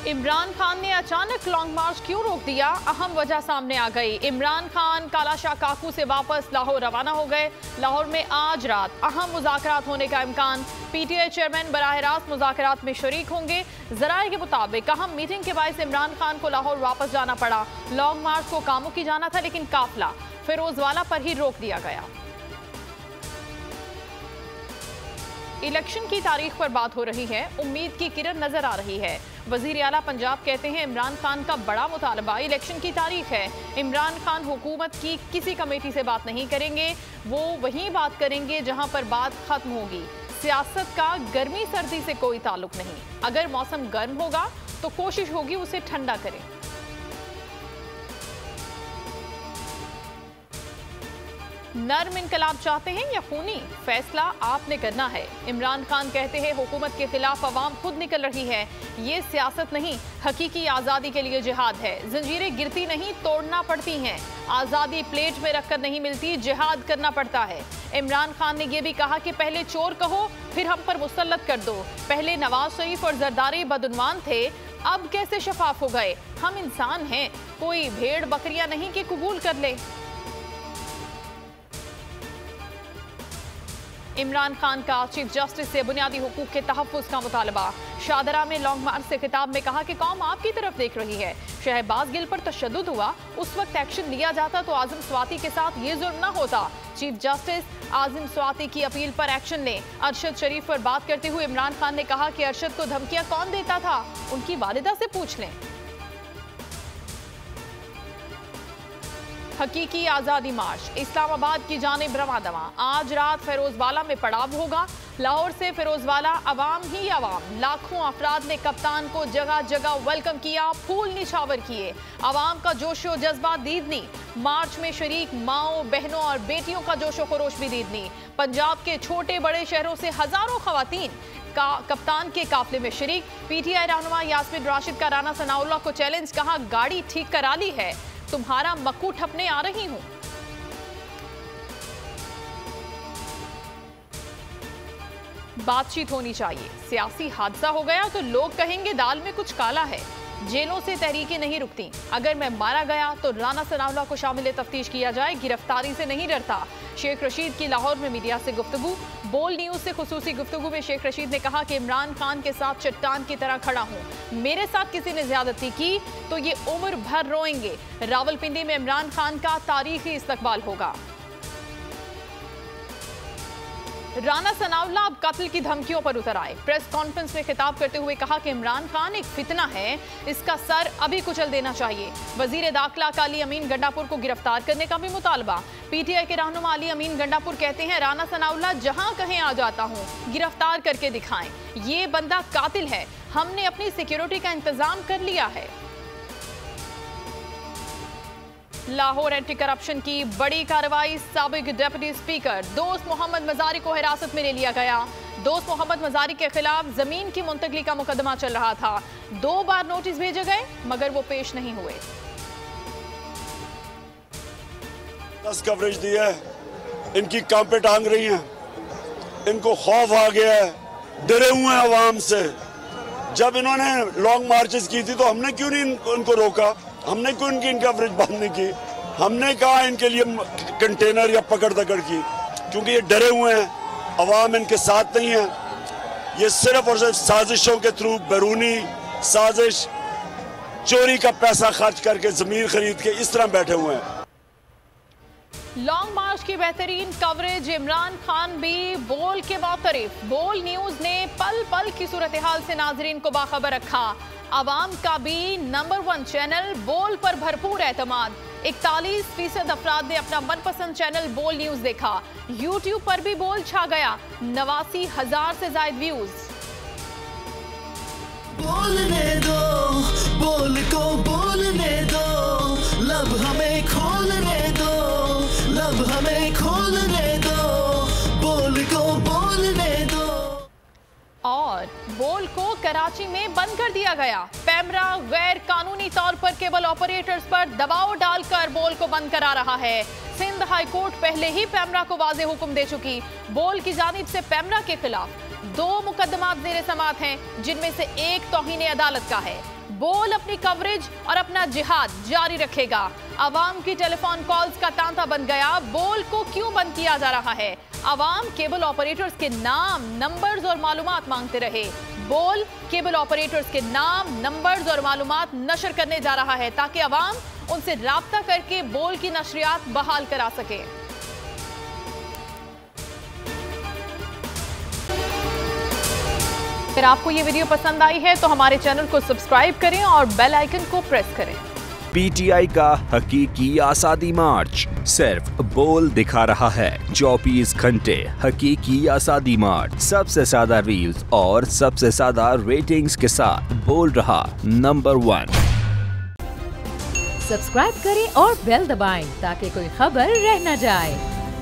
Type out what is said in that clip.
इमरान खान ने अचानक लॉन्ग मार्च क्यों रोक दिया? अहम वजह सामने आ गई। इमरान खान कालाशाह काकू से वापस लाहौर रवाना हो गए। लाहौर में आज रात अहम मुज़ाकरात होने का इम्कान। पीटीआई चेयरमैन बराह रास्त मुज़ाकरात में शरीक होंगे। जराये के मुताबिक अहम मीटिंग के बायस इमरान खान को लाहौर वापस जाना पड़ा। लॉन्ग मार्च को कामों की जाना था, लेकिन काफिला फिरोजवाला पर ही रोक दिया गया। इलेक्शन की तारीख पर बात हो रही है, उम्मीद की किरण नजर आ रही है। वजीर आला पंजाब कहते हैं इमरान खान का बड़ा मुतालबा इलेक्शन की तारीख है। इमरान खान हुकूमत की किसी कमेटी से बात नहीं करेंगे, वो वहीं बात करेंगे जहां पर बात खत्म होगी। सियासत का गर्मी सर्दी से कोई ताल्लुक नहीं। अगर मौसम गर्म होगा तो कोशिश होगी उसे ठंडा करें। नर्म इनकलाब चाहते हैं या खूनी, फैसला आपने करना है। इमरान खान कहते हैं हुकूमत के खिलाफ अवाम खुद निकल रही है। ये सियासत नहीं, हकीकी आज़ादी के लिए जिहाद है। जंजीरें गिरती नहीं, तोड़ना पड़ती हैं। आज़ादी प्लेट में रखकर नहीं मिलती, जिहाद करना पड़ता है। इमरान खान ने यह भी कहा कि पहले चोर कहो, फिर हम पर मुसल्लत कर दो। पहले नवाज शरीफ और जरदारी बदउनवान थे, अब कैसे शफाफ हो गए? हम इंसान हैं, कोई भेड़ बकरियां नहीं कि कबूल कर ले। इमरान खान का चीफ जस्टिस से बुनियादी हुकूक के तहफ़्फ़ुज़ का मुतालबा। शाहदरा में लॉन्ग मार्च से खिताब में कहा कि कौम आपकी तरफ देख रही है। शहबाज गिल पर तशद्दुद हुआ, उस वक्त एक्शन लिया जाता तो आज़म स्वाति के साथ ये जुल्म न होता। चीफ जस्टिस आज़म स्वाति की अपील पर एक्शन लें। अरशद शरीफ पर बात करते हुए इमरान खान ने कहा कि अरशद को धमकियां कौन देता था, उनकी वालिदा से पूछ लें। हकीकी आज़ादी मार्च इस्लामाबाद की जानिब रवां दवा। आज रात फिरोजवाला में पड़ाव होगा। लाहौर से फिरोजवाला अवाम ही अवाम, लाखों अफराद ने कप्तान को जगह जगह वेलकम किया, फूल निछावर किए। अवाम का जोशो जज्बा दीदनी। मार्च में शरीक माओ बहनों और बेटियों का जोशो खरोश भी दीदनी। पंजाब के छोटे बड़े शहरों से हजारों खवातीन कप्तान के काफिले में शरीक। पीटीआई रहनुमा यास्मिन राशिद का राना सनाउल्लाह को चैलेंज, कहा गाड़ी ठीक करा ली है, तुम्हारा मक्कू ठपने आ रही हूं। बातचीत होनी चाहिए। सियासी हादसा हो गया तो लोग कहेंगे दाल में कुछ काला है। जेलों से तहरीकें नहीं रुकती। अगर मैं मारा गया तो राना सनाउल्लाह को शामिल तफ्तीश किया जाए, गिरफ्तारी से नहीं डरता। शेख रशीद की लाहौर में मीडिया से गुफ्तगू। बोल न्यूज से खुसूसी गुफ्तगू में शेख रशीद ने कहा कि इमरान खान के साथ चट्टान की तरह खड़ा हूं। मेरे साथ किसी ने ज्यादती की तो ये उम्र भर रोएंगे। रावलपिंडी में इमरान खान का तारीखी इस्तकबाल होगा। राना सनाउल्लाह अब कत्ल की धमकियों पर उतर आए। प्रेस कॉन्फ्रेंस में खिताब करते हुए कहा कि इमरान खान एक फितना है, इसका सर अभी कुचल देना चाहिए। वजीर दाखिला का अली अमीन गंडापुर को गिरफ्तार करने का भी मुतालबा। पीटीआई के रहनुमा अली अमीन गंडापुर कहते हैं राना सनाउल्लाह जहां कहीं आ जाता हूं, गिरफ्तार करके दिखाएं। ये बंदा कातिल है, हमने अपनी सिक्योरिटी का इंतजाम कर लिया है। लाहौर एंटी करप्शन की बड़ी कार्रवाई। साबिक डिप्टी स्पीकर दोस्त मोहम्मद मजारी को हिरासत में ले लिया गया। दोस्त मोहम्मद मजारी के खिलाफ जमीन की मुंतकली का मुकदमा चल रहा था। 2 बार नोटिस भेजे गए मगर वो पेश नहीं हुए। 10 कवरेज दी है, इनकी काम पे टांग रही हैं, इनको खौफ आ गया है, डरे हुए हैं अवाम से। जब इन्होंने लॉन्ग मार्चेस की थी तो हमने क्यों नहीं उनको रोका? हमने क्यों इनकी कवरेज बंद नहीं की? हमने कहा इनके लिए कंटेनर या पकड़ दकड़ की, क्योंकि ये डरे हुए हैं, अवाम इनके साथ नहीं है। ये सिर्फ और सिर्फ साजिशों के थ्रू, बैरूनी साजिश, चोरी का पैसा खर्च करके जमीन खरीद के इस तरह बैठे हुए हैं। लॉन्ग मार्च की बेहतरीन कवरेज। इमरान खान भी बोल के बातरीफ। बोल न्यूज ने पल पल की सूरत हाल से नाजरीन को बाखबर रखा। अवाम का भी नंबर 1 चैनल बोल पर भरपूर एतमाद। 41% अफराद ने अपना मनपसंद चैनल बोल न्यूज देखा। यूट्यूब पर भी बोल छा गया, 89,000 से ज्यादा व्यूज। बोलने दो, बोल को बोलने दो, लब हमें खोलने दो, लब हमें खोलने दो, बोल को बोलने दो। और बोल को कराची में बंद कर दिया गया। पैमरा गैर कानूनी तौर पर केबल ऑपरेटर्स पर दबाव डालकर बोल को बंद करा रहा है। सिंध हाई कोर्ट पहले ही पैमरा को वाज़ेह हुक्म दे चुकी। बोल की जानिब से पैमरा के खिलाफ 2 मुकदमात ज़ेर समाअत हैं, जिनमें से एक तौहीन अदालत का है। बोल अपनी कवरेज और अपना जिहाद जारी रखेगा। अवाम की टेलीफोन कॉल्स का तांता बन गया। बोल को क्यों बंद किया जा रहा है? अवाम केबल ऑपरेटर्स के नाम, नंबर्स और मालूमात मांगते रहे। बोल केबल ऑपरेटर्स के नाम, नंबर्स और मालूमात नशर करने जा रहा है ताकि अवाम उनसे राब्ता करके बोल की नशरियात बहाल करा सके। अगर आपको ये वीडियो पसंद आई है तो हमारे चैनल को सब्सक्राइब करें और बेल आइकन को प्रेस करें। पीटीआई का हकीकी आज़ादी मार्च सिर्फ बोल दिखा रहा है। 24 घंटे हकीकी आज़ादी मार्च, सबसे ज्यादा रील्स और सबसे ज्यादा रेटिंग्स के साथ बोल रहा नंबर 1। सब्सक्राइब करें और बेल दबाएं ताकि कोई खबर रह न जाए।